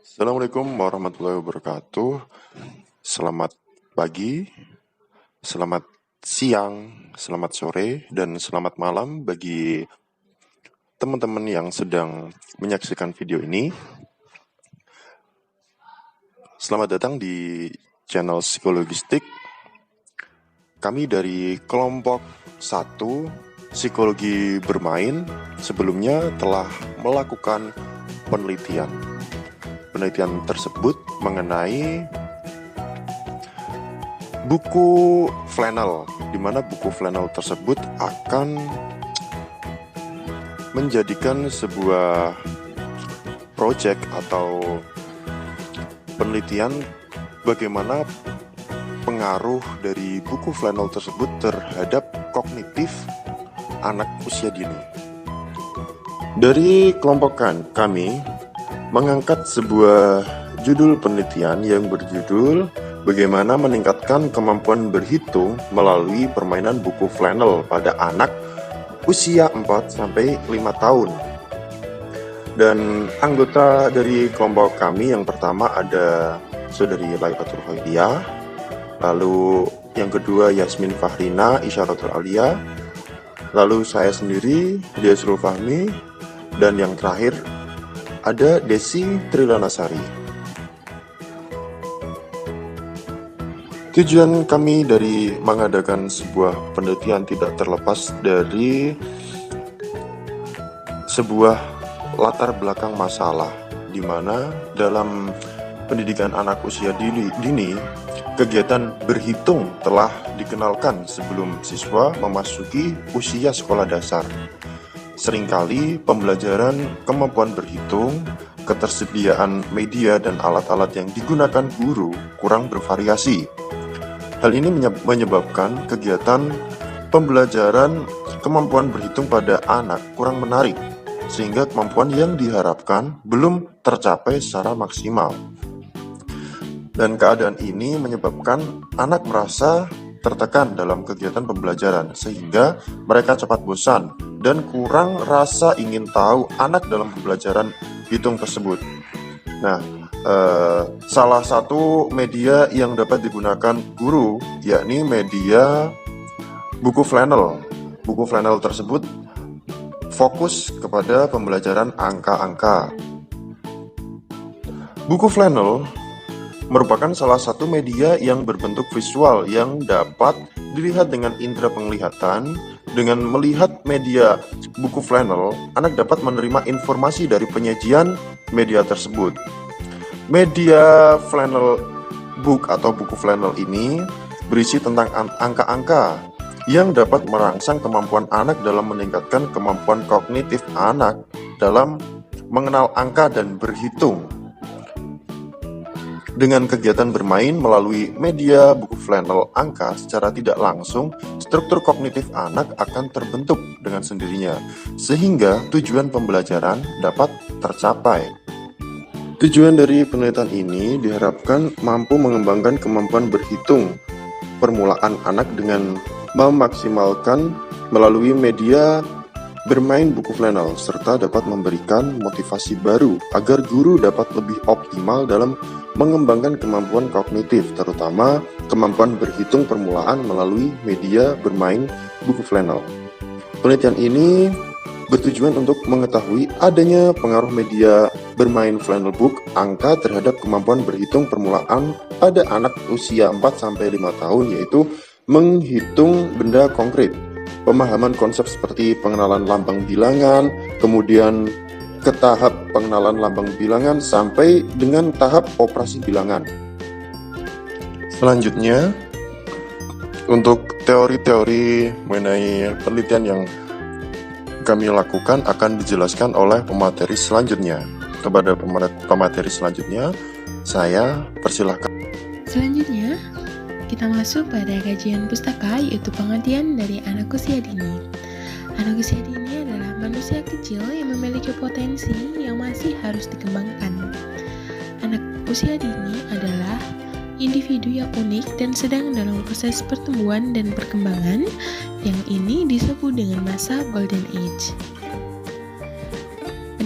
Assalamualaikum warahmatullahi wabarakatuh. Selamat pagi, selamat siang, selamat sore, dan selamat malam bagi teman-teman yang sedang menyaksikan video ini. Selamat datang di channel Psikologistik. Kami dari kelompok 1 Psikologi Bermain sebelumnya telah melakukan penelitian. Penelitian tersebut mengenai buku Flannel, di mana buku Flannel tersebut akan menjadikan sebuah project atau penelitian bagaimana pengaruh dari buku Flannel tersebut terhadap kognitif anak usia dini. Dari kelompok kami mengangkat sebuah judul penelitian yang berjudul bagaimana meningkatkan kemampuan berhitung melalui permainan buku Flannel pada anak usia 4-5 tahun. Dan anggota dari kelompok kami yang pertama ada Saudari Lailatul Hoidiyah, lalu yang kedua Yasmin Fahrina Isyaratul Alia, lalu saya sendiri Diasrul Fahmi, dan yang terakhir ada Desi Trilanasari. Tujuan kami dari mengadakan sebuah penelitian tidak terlepas dari sebuah latar belakang masalah, di mana dalam pendidikan anak usia dini, kegiatan berhitung telah dikenalkan sebelum siswa memasuki usia sekolah dasar. Seringkali pembelajaran kemampuan berhitung, ketersediaan media dan alat-alat yang digunakan guru kurang bervariasi. Hal ini menyebabkan kegiatan pembelajaran kemampuan berhitung pada anak kurang menarik, sehingga kemampuan yang diharapkan belum tercapai secara maksimal. Dan keadaan ini menyebabkan anak merasa tertekan dalam kegiatan pembelajaran, sehingga mereka cepat bosan dan kurang rasa ingin tahu anak dalam pembelajaran hitung tersebut. Nah, salah satu media yang dapat digunakan guru yakni media buku Flannel. Buku Flannel tersebut fokus kepada pembelajaran angka-angka. Buku Flannel merupakan salah satu media yang berbentuk visual yang dapat dilihat dengan indera penglihatan. Dengan melihat media buku Flannel, anak dapat menerima informasi dari penyajian media tersebut. Media Flannel book atau buku Flannel ini berisi tentang angka-angka yang dapat merangsang kemampuan anak dalam meningkatkan kemampuan kognitif anak dalam mengenal angka dan berhitung. Dengan kegiatan bermain melalui media buku Flannel angka secara tidak langsung, struktur kognitif anak akan terbentuk dengan sendirinya, sehingga tujuan pembelajaran dapat tercapai. Tujuan dari penelitian ini diharapkan mampu mengembangkan kemampuan berhitung permulaan anak dengan memaksimalkan melalui media bermain buku Flannel, serta dapat memberikan motivasi baru agar guru dapat lebih optimal dalam mengembangkan kemampuan kognitif, terutama kemampuan berhitung permulaan melalui media bermain buku Flannel. Penelitian ini bertujuan untuk mengetahui adanya pengaruh media bermain Flannel book angka terhadap kemampuan berhitung permulaan pada anak usia 4-5 tahun, yaitu menghitung benda konkret, pemahaman konsep seperti pengenalan lambang bilangan, kemudian ke tahap pengenalan lambang bilangan sampai dengan tahap operasi bilangan. Selanjutnya, untuk teori-teori mengenai penelitian yang kami lakukan akan dijelaskan oleh pemateri selanjutnya. Kepada pemateri selanjutnya, saya persilahkan. Selanjutnya, kita masuk pada kajian pustaka, yaitu pengertian dari anak usia dini. Anak usia dini adalah manusia kecil yang memiliki potensi yang masih harus dikembangkan. Anak usia dini adalah individu yang unik dan sedang dalam proses pertumbuhan dan perkembangan, yang ini disebut dengan masa Golden Age.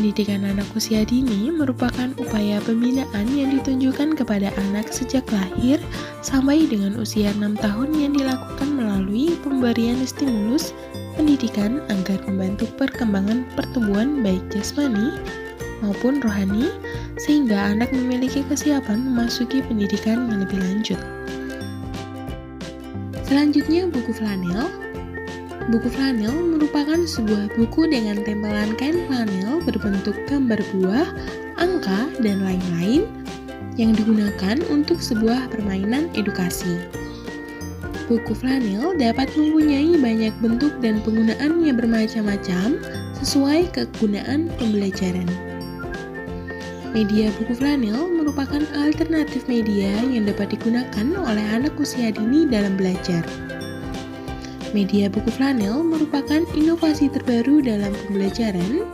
Pendidikan anak usia dini merupakan upaya pembinaan yang ditunjukkan kepada anak sejak lahir sampai dengan usia 6 tahun yang dilakukan melalui pemberian stimulus pendidikan agar membantu perkembangan pertumbuhan baik jasmani maupun rohani sehingga anak memiliki kesiapan memasuki pendidikan yang lebih lanjut. Selanjutnya, buku flanel. Buku flanel merupakan sebuah buku dengan tempelan kain flanel berbentuk gambar buah, angka, dan lain-lain yang digunakan untuk sebuah permainan edukasi. Buku flanel dapat mempunyai banyak bentuk dan penggunaan yang bermacam-macam sesuai kegunaan pembelajaran. Media buku flanel merupakan alternatif media yang dapat digunakan oleh anak usia dini dalam belajar. Media buku flanel merupakan inovasi terbaru dalam pembelajaran.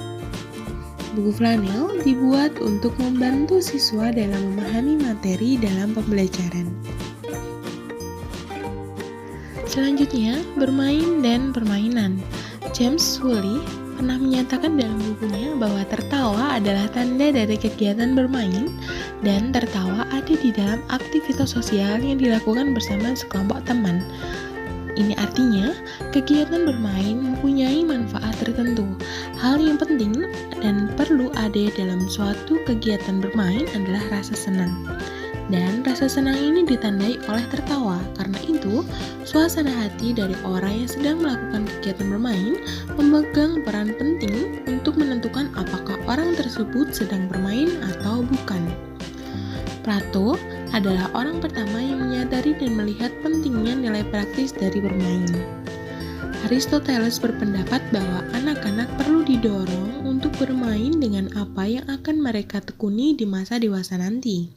Buku flanel dibuat untuk membantu siswa dalam memahami materi dalam pembelajaran. Selanjutnya, bermain dan permainan. James Woolley pernah menyatakan dalam bukunya bahwa tertawa adalah tanda dari kegiatan bermain dan tertawa ada di dalam aktivitas sosial yang dilakukan bersama sekelompok teman. Ini artinya, kegiatan bermain mempunyai manfaat tertentu. Hal yang penting dan perlu ada dalam suatu kegiatan bermain adalah rasa senang. Dan rasa senang ini ditandai oleh tertawa. Karena itu, suasana hati dari orang yang sedang melakukan kegiatan bermain memegang peran penting untuk menentukan apakah orang tersebut sedang bermain atau bukan. Plato adalah orang pertama yang menyadari dan melihat pentingnya nilai praktis dari bermain. Aristoteles berpendapat bahwa anak-anak perlu didorong untuk bermain dengan apa yang akan mereka tekuni di masa dewasa nanti.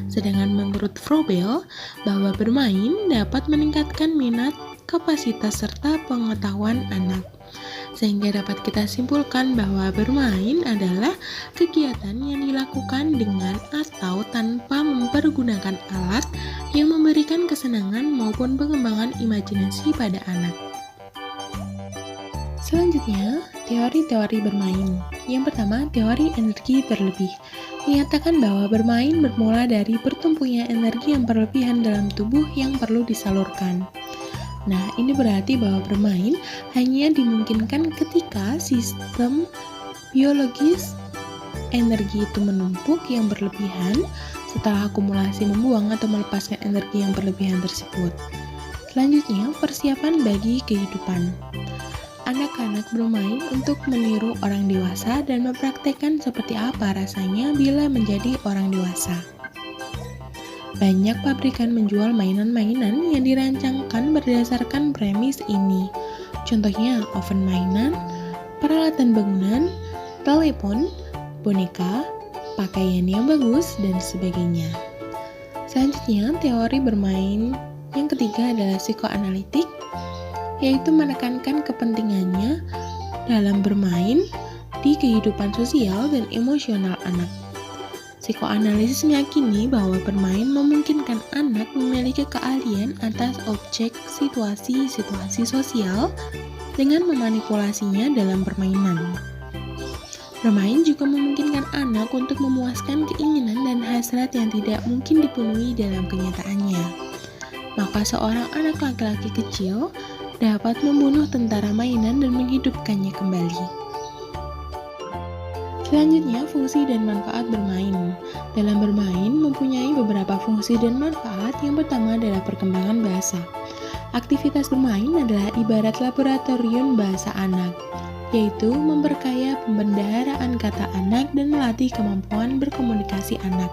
Sedangkan menurut Froebel, bahwa bermain dapat meningkatkan minat, kapasitas, serta pengetahuan anak. Sehingga dapat kita simpulkan bahwa bermain adalah kegiatan yang dilakukan dengan atau tanpa mempergunakan alat yang memberikan kesenangan maupun pengembangan imajinasi pada anak. Selanjutnya, teori-teori bermain. Yang pertama, teori energi berlebih. Menyatakan bahwa bermain bermula dari bertumpunya energi yang berlebihan dalam tubuh yang perlu disalurkan. Nah, ini berarti bahwa bermain hanya dimungkinkan ketika sistem biologis energi itu menumpuk yang berlebihan setelah akumulasi membuang atau melepaskan energi yang berlebihan tersebut. Selanjutnya, persiapan bagi kehidupan. Anak-anak bermain untuk meniru orang dewasa dan mempraktekkan seperti apa rasanya bila menjadi orang dewasa. Banyak pabrikan menjual mainan-mainan yang dirancangkan berdasarkan premis ini. Contohnya oven mainan, peralatan bangunan, telepon, boneka, pakaian yang bagus, dan sebagainya. Selanjutnya, teori bermain yang ketiga adalah psikoanalitik, yaitu menekankan kepentingannya dalam bermain di kehidupan sosial dan emosional anak. Psikoanalisis meyakini bahwa bermain memungkinkan anak memiliki keahlian atas objek situasi-situasi sosial dengan memanipulasinya dalam permainan. Bermain juga memungkinkan anak untuk memuaskan keinginan dan hasrat yang tidak mungkin dipenuhi dalam kenyataannya. Maka seorang anak laki-laki kecil dapat membunuh tentara mainan dan menghidupkannya kembali. Selanjutnya, fungsi dan manfaat bermain. Dalam bermain mempunyai beberapa fungsi dan manfaat. Yang pertama adalah perkembangan bahasa. Aktivitas bermain adalah ibarat laboratorium bahasa anak, yaitu memperkaya pembendaharaan kata anak dan melatih kemampuan berkomunikasi anak.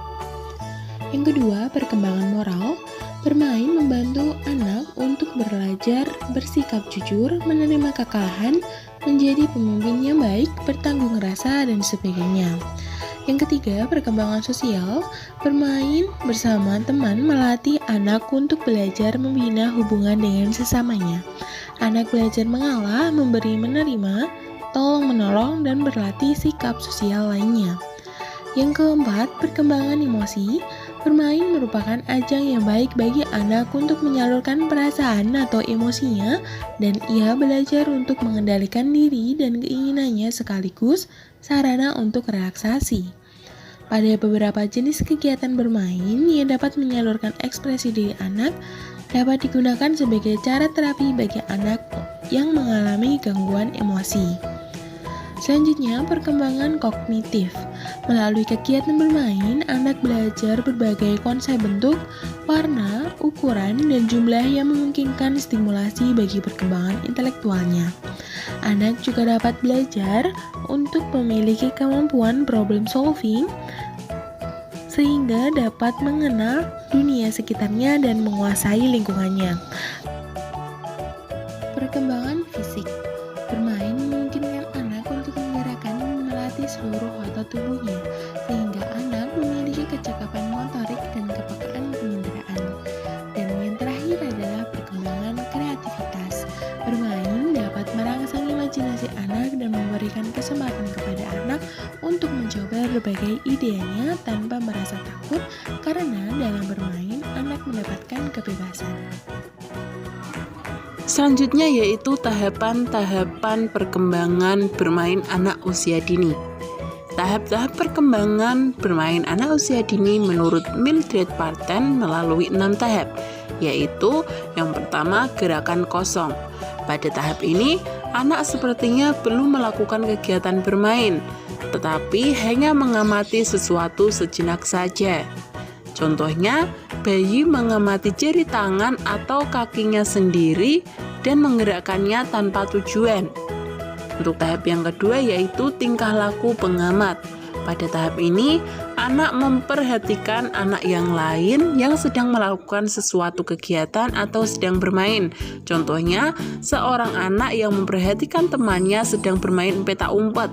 Yang kedua, perkembangan moral. Bermain membantu anak untuk belajar bersikap jujur, menerima kekalahan, menjadi pemimpin yang baik, bertanggung rasa, dan sebagainya. Yang ketiga, perkembangan sosial. Bermain bersama teman melatih anak untuk belajar membina hubungan dengan sesamanya. Anak belajar mengalah, memberi menerima, tolong menolong, dan berlatih sikap sosial lainnya. Yang keempat, perkembangan emosi. Bermain merupakan ajang yang baik bagi anak untuk menyalurkan perasaan atau emosinya, dan ia belajar untuk mengendalikan diri dan keinginannya sekaligus sarana untuk relaksasi. Pada beberapa jenis kegiatan bermain yang dapat menyalurkan ekspresi diri anak, dapat digunakan sebagai cara terapi bagi anak yang mengalami gangguan emosi. Selanjutnya, perkembangan kognitif. Melalui kegiatan bermain, anak belajar berbagai konsep bentuk, warna, ukuran, dan jumlah yang memungkinkan stimulasi bagi perkembangan intelektualnya. Anak juga dapat belajar untuk memiliki kemampuan problem solving, sehingga dapat mengenal dunia sekitarnya dan menguasai lingkungannya. Perkembangan fisik. Bermain memungkinkan anak untuk menggerakkan dan melatih seluruh otot tubuhnya, sehingga anak memiliki kecakapan motorik dan kepekaan penginderaan. Dan yang terakhir adalah perkembangan kreativitas. Bermain dapat merangsang imajinasi anak dan memberikan kesempatan kepada anak untuk mencoba berbagai idenya tanpa merasa takut, karena dalam bermain anak mendapatkan kebebasan. Selanjutnya yaitu tahapan-tahapan perkembangan bermain anak usia dini. Tahap-tahap perkembangan bermain anak usia dini menurut Mildred Parton melalui 6 tahap, yaitu yang pertama gerakan kosong. Pada tahap ini, anak sepertinya belum melakukan kegiatan bermain, tetapi hanya mengamati sesuatu sejenak saja. Contohnya, bayi mengamati jari tangan atau kakinya sendiri dan menggerakkannya tanpa tujuan. Untuk tahap yang kedua yaitu tingkah laku pengamat. Pada tahap ini, anak memperhatikan anak yang lain yang sedang melakukan sesuatu kegiatan atau sedang bermain. Contohnya, seorang anak yang memperhatikan temannya sedang bermain petak umpet.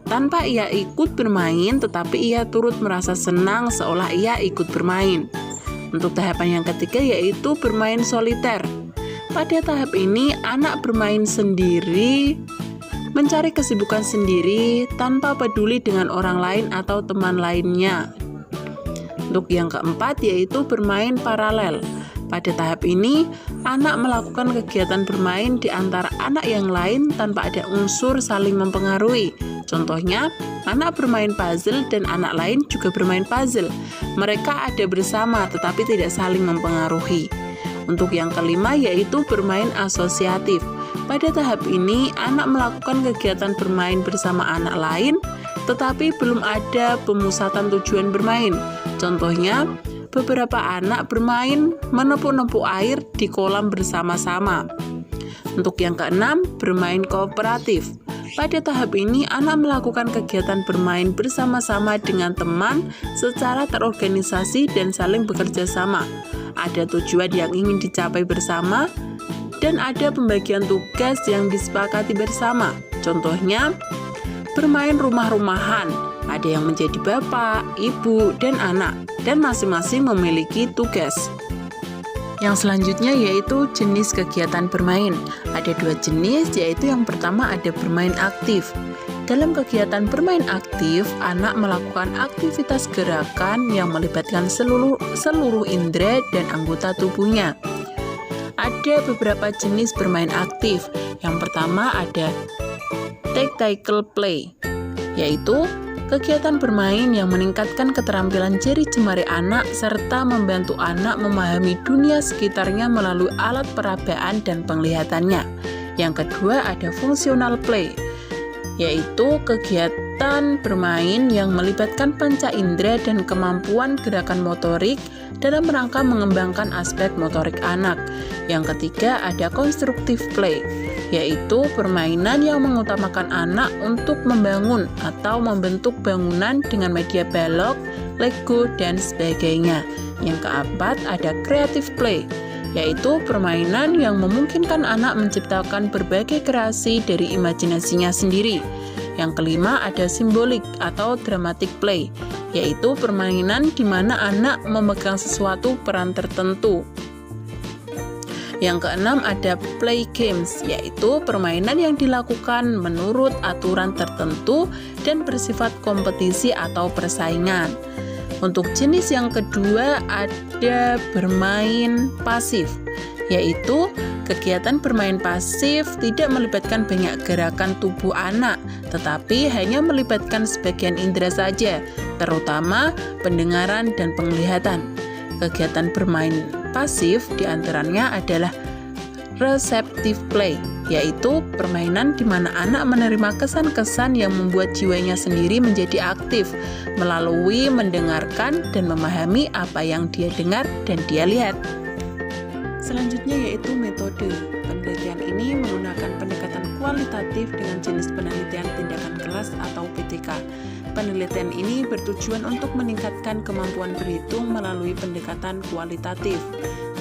Tanpa ia ikut bermain, tetapi ia turut merasa senang seolah ia ikut bermain. Untuk tahapan yang ketiga yaitu bermain soliter. Pada tahap ini, anak bermain sendiri, mencari kesibukan sendiri tanpa peduli dengan orang lain atau teman lainnya. Untuk yang keempat yaitu bermain paralel. Pada tahap ini, anak melakukan kegiatan bermain di antara anak yang lain tanpa ada unsur saling mempengaruhi. Contohnya, anak bermain puzzle dan anak lain juga bermain puzzle. Mereka ada bersama tetapi tidak saling mempengaruhi. Untuk yang kelima yaitu bermain asosiatif. Pada tahap ini, anak melakukan kegiatan bermain bersama anak lain, tetapi belum ada pemusatan tujuan bermain. Contohnya, beberapa anak bermain menepuk-nepuk air di kolam bersama-sama. Untuk yang keenam, bermain kooperatif. Pada tahap ini, anak melakukan kegiatan bermain bersama-sama dengan teman secara terorganisasi dan saling bekerja sama. Ada tujuan yang ingin dicapai bersama, dan ada pembagian tugas yang disepakati bersama. Contohnya, bermain rumah-rumahan. Ada yang menjadi bapak, ibu, dan anak, dan masing-masing memiliki tugas. Yang selanjutnya yaitu jenis kegiatan bermain. Ada 2 jenis, yaitu yang pertama ada bermain aktif. Dalam kegiatan bermain aktif, anak melakukan aktivitas gerakan yang melibatkan seluruh indera dan anggota tubuhnya. Ada beberapa jenis bermain aktif. Yang pertama ada tactical play, yaitu kegiatan bermain yang meningkatkan keterampilan jari jemari anak serta membantu anak memahami dunia sekitarnya melalui alat perabaan dan penglihatannya. Yang kedua ada functional play, yaitu kegiatan bermain yang melibatkan panca indera dan kemampuan gerakan motorik dalam rangka mengembangkan aspek motorik anak. Yang ketiga ada constructive play, yaitu permainan yang mengutamakan anak untuk membangun atau membentuk bangunan dengan media balok, Lego, dan sebagainya. Yang keempat ada creative play, yaitu permainan yang memungkinkan anak menciptakan berbagai kreasi dari imajinasinya sendiri. Yang kelima ada simbolik atau dramatic play, yaitu permainan di mana anak memegang sesuatu peran tertentu. Yang keenam ada play games, yaitu permainan yang dilakukan menurut aturan tertentu dan bersifat kompetisi atau persaingan. Untuk jenis yang kedua ada bermain pasif, yaitu kegiatan bermain pasif tidak melibatkan banyak gerakan tubuh anak, tetapi hanya melibatkan sebagian indera saja, terutama pendengaran dan penglihatan. Kegiatan bermain pasif diantaranya adalah receptive play, yaitu permainan di mana anak menerima kesan-kesan yang membuat jiwanya sendiri menjadi aktif melalui mendengarkan dan memahami apa yang dia dengar dan dia lihat. Selanjutnya yaitu metode. Penelitian ini menggunakan pendekatan kualitatif dengan jenis penelitian tindakan kelas atau PTK. Penelitian ini bertujuan untuk meningkatkan kemampuan berhitung melalui pendekatan kualitatif.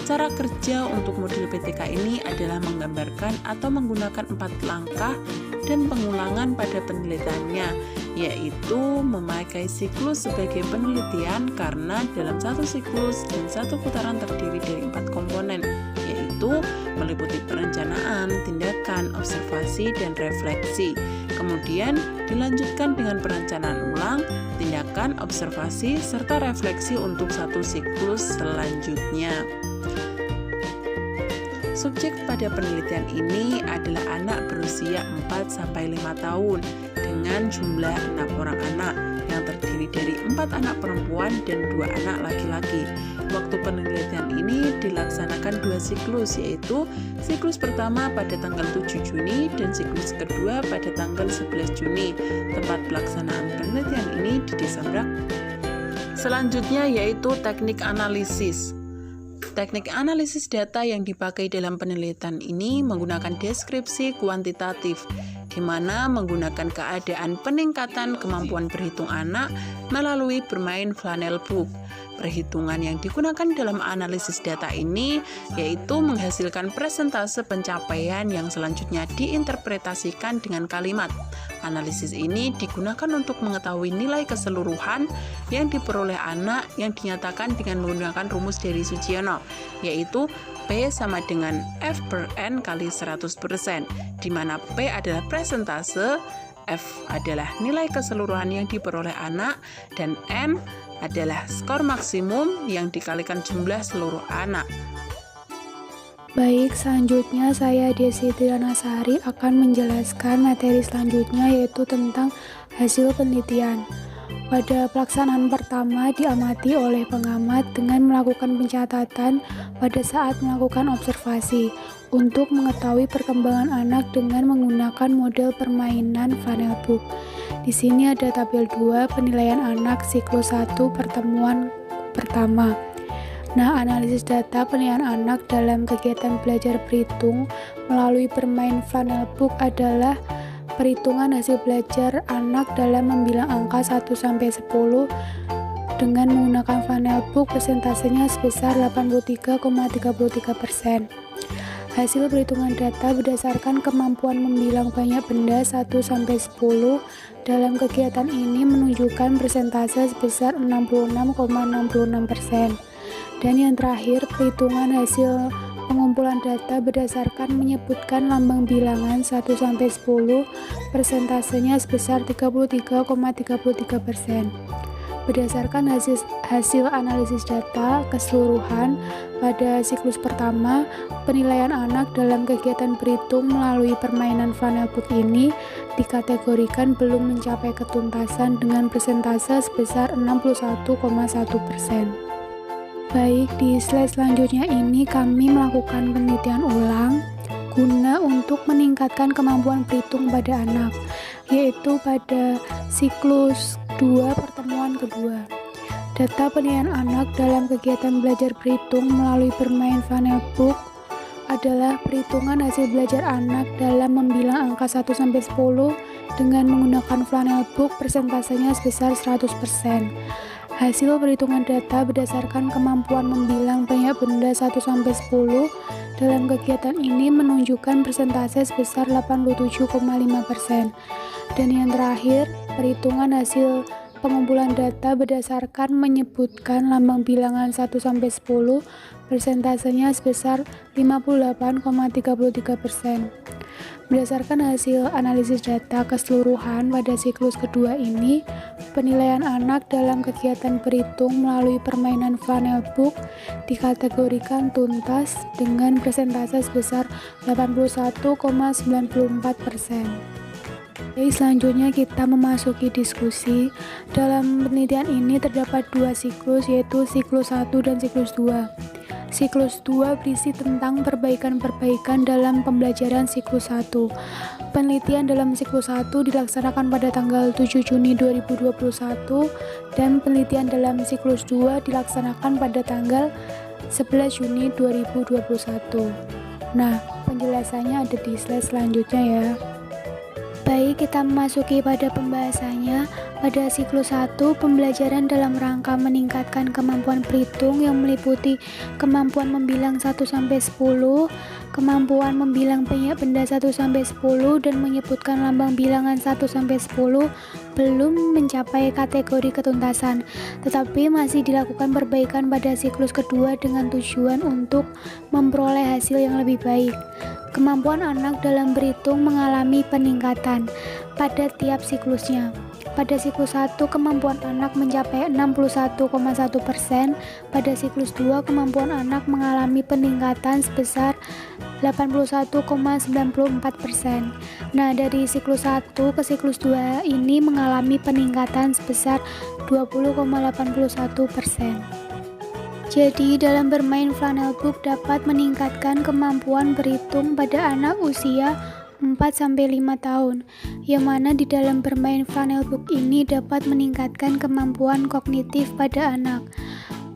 Cara kerja untuk model PTK ini adalah menggambarkan atau menggunakan 4 langkah dan pengulangan pada penelitiannya, yaitu memakai siklus sebagai penelitian karena dalam satu siklus dan satu putaran terdiri dari 4 komponen, yaitu meliputi perencanaan, tindakan, observasi, dan refleksi. Kemudian dilanjutkan dengan perencanaan ulang, tindakan, observasi, serta refleksi untuk satu siklus selanjutnya. Subjek pada penelitian ini adalah anak berusia 4-5 tahun dengan jumlah 6 orang anak yang terdiri dari 4 anak perempuan dan 2 anak laki-laki. Waktu penelitian ini dilaksanakan 2 siklus, yaitu siklus pertama pada tanggal 7 Juni dan siklus kedua pada tanggal 11 Juni. Tempat pelaksanaan penelitian ini di Desa Mrak. Selanjutnya yaitu teknik analisis. Teknik analisis data yang dipakai dalam penelitian ini menggunakan deskripsi kuantitatif, di mana menggunakan keadaan peningkatan kemampuan berhitung anak melalui bermain flannel book. Perhitungan yang digunakan dalam analisis data ini yaitu menghasilkan presentase pencapaian yang selanjutnya diinterpretasikan dengan kalimat. Analisis ini digunakan untuk mengetahui nilai keseluruhan yang diperoleh anak yang dinyatakan dengan menggunakan rumus dari Sugiono, yaitu P sama dengan F per N kali 100%, di mana P adalah presentase, F adalah nilai keseluruhan yang diperoleh anak, dan N adalah skor maksimum yang dikalikan jumlah seluruh anak. Baik, selanjutnya saya Desi Trianasari akan menjelaskan materi selanjutnya, yaitu tentang hasil penelitian. Pada pelaksanaan pertama diamati oleh pengamat dengan melakukan pencatatan pada saat melakukan observasi untuk mengetahui perkembangan anak dengan menggunakan model permainan flannel book. Di sini ada tabel 2 penilaian anak siklus 1 pertemuan pertama. Nah, analisis data penilaian anak dalam kegiatan belajar berhitung melalui bermain flannel book adalah perhitungan hasil belajar anak dalam membilang angka 1-10 dengan menggunakan flannel book. Persentasenya sebesar 83,33%. Hasil perhitungan data berdasarkan kemampuan membilang banyak benda 1-10 dalam kegiatan ini menunjukkan persentase sebesar 66,66%. Dan yang terakhir, perhitungan hasil pengumpulan data berdasarkan menyebutkan lambang bilangan 1-10, persentasenya sebesar 33,33%. Berdasarkan hasil analisis data keseluruhan pada siklus pertama, penilaian anak dalam kegiatan berhitung melalui permainan flannel book ini dikategorikan belum mencapai ketuntasan dengan persentase sebesar 61,1%. Baik, di slide selanjutnya ini kami melakukan penelitian ulang guna untuk meningkatkan kemampuan berhitung pada anak, yaitu pada siklus 2 pertemuan kedua. Data penilaian anak dalam kegiatan belajar berhitung melalui bermain flannel book adalah perhitungan hasil belajar anak dalam membilang angka 1-10 dengan menggunakan flannel book. Persentasenya sebesar 100%. Hasil perhitungan data berdasarkan kemampuan membilang banyak benda 1-10 dalam kegiatan ini menunjukkan persentase sebesar 87,5%. Dan yang terakhir, perhitungan hasil pengumpulan data berdasarkan menyebutkan lambang bilangan 1-10, persentasenya sebesar 58,33%. Berdasarkan hasil analisis data keseluruhan pada siklus kedua ini, penilaian anak dalam kegiatan berhitung melalui permainan Flanel Book dikategorikan tuntas dengan persentase sebesar 81,94%. Oke, selanjutnya kita memasuki diskusi. Dalam penelitian ini terdapat dua siklus, yaitu siklus 1 dan siklus 2. Siklus 2 berisi tentang perbaikan-perbaikan dalam pembelajaran siklus 1. Penelitian dalam siklus 1 dilaksanakan pada tanggal 7 Juni 2021 dan penelitian dalam siklus 2 dilaksanakan pada tanggal 11 Juni 2021. Nah, penjelasannya ada di slide selanjutnya ya. Baik, kita memasuki pada pembahasannya. Pada siklus 1, pembelajaran dalam rangka meningkatkan kemampuan berhitung yang meliputi kemampuan membilang 1-10, kemampuan membilang benda 1-10, dan menyebutkan lambang bilangan 1-10 belum mencapai kategori ketuntasan, tetapi masih dilakukan perbaikan pada siklus kedua dengan tujuan untuk memperoleh hasil yang lebih baik. Kemampuan anak dalam berhitung mengalami peningkatan pada tiap siklusnya. Pada siklus 1, kemampuan anak mencapai 61,1%. Pada siklus 2, kemampuan anak mengalami peningkatan sebesar 81,94%. Nah, dari siklus 1 ke siklus 2 ini mengalami peningkatan sebesar 20,81%. Jadi, dalam bermain Flanel Book dapat meningkatkan kemampuan berhitung pada anak usia 4-5 tahun, yang mana di dalam bermain Flanel Book ini dapat meningkatkan kemampuan kognitif pada anak.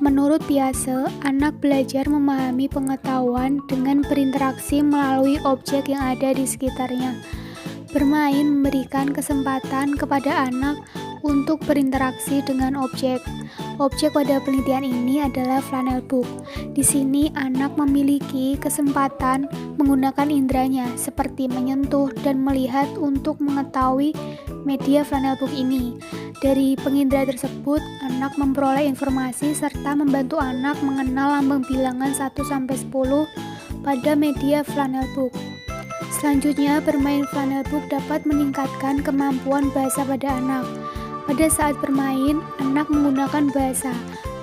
Menurut Piaget, anak belajar memahami pengetahuan dengan berinteraksi melalui objek yang ada di sekitarnya. Bermain memberikan kesempatan kepada anak untuk berinteraksi dengan objek. Objek pada penelitian ini adalah Flanel Book. Di sini anak memiliki kesempatan menggunakan inderanya seperti menyentuh dan melihat untuk mengetahui media Flanel Book ini. Dari pengindera tersebut, anak memperoleh informasi serta membantu anak mengenal lambang bilangan 1-10 pada media Flanel Book. Selanjutnya, bermain Flanel Book dapat meningkatkan kemampuan bahasa pada anak. Pada saat bermain, anak menggunakan bahasa,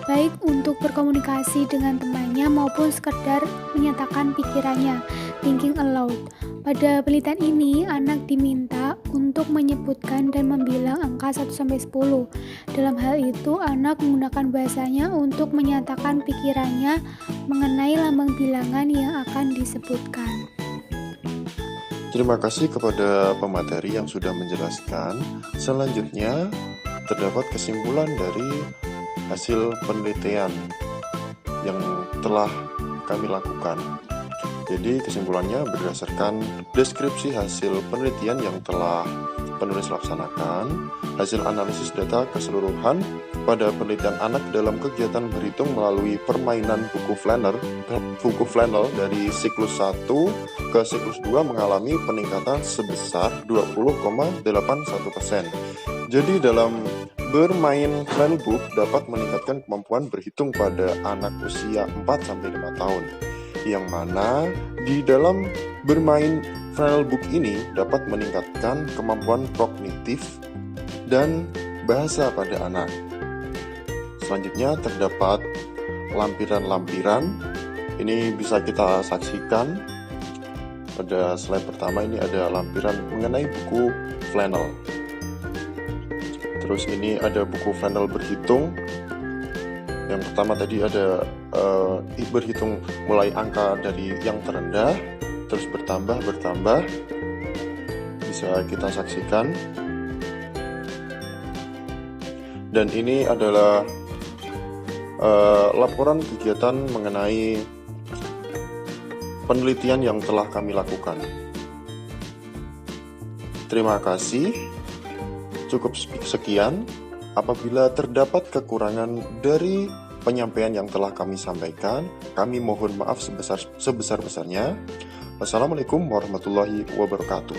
baik untuk berkomunikasi dengan temannya maupun sekedar menyatakan pikirannya, thinking aloud. Pada penelitian ini, anak diminta untuk menyebutkan dan membilang angka 1-10. Dalam hal itu, anak menggunakan bahasanya untuk menyatakan pikirannya mengenai lambang bilangan yang akan disebutkan. Terima kasih kepada pemateri yang sudah menjelaskan. Selanjutnya, terdapat kesimpulan dari hasil penelitian yang telah kami lakukan. Jadi kesimpulannya berdasarkan deskripsi hasil penelitian yang telah penulis laksanakan, hasil analisis data keseluruhan pada penelitian anak dalam kegiatan berhitung melalui permainan buku Flanel dari siklus 1 ke siklus 2 mengalami peningkatan sebesar 20,81%. Jadi dalam bermain Flanel Book dapat meningkatkan kemampuan berhitung pada anak usia 4-5 tahun, yang mana di dalam bermain Flanel Book ini dapat meningkatkan kemampuan kognitif dan bahasa pada anak. Selanjutnya terdapat lampiran-lampiran. Ini bisa kita saksikan pada slide pertama. Ini ada lampiran mengenai buku Flanel. Terus ini ada buku Flanel berhitung. Yang pertama tadi ada berhitung mulai angka dari yang terendah, terus bertambah, bisa kita saksikan. Dan ini adalah laporan kegiatan mengenai penelitian yang telah kami lakukan. Terima kasih. Cukup sekian. Apabila terdapat kekurangan dari penyampaian yang telah kami sampaikan, kami mohon maaf sebesar-besarnya. Wassalamualaikum warahmatullahi wabarakatuh.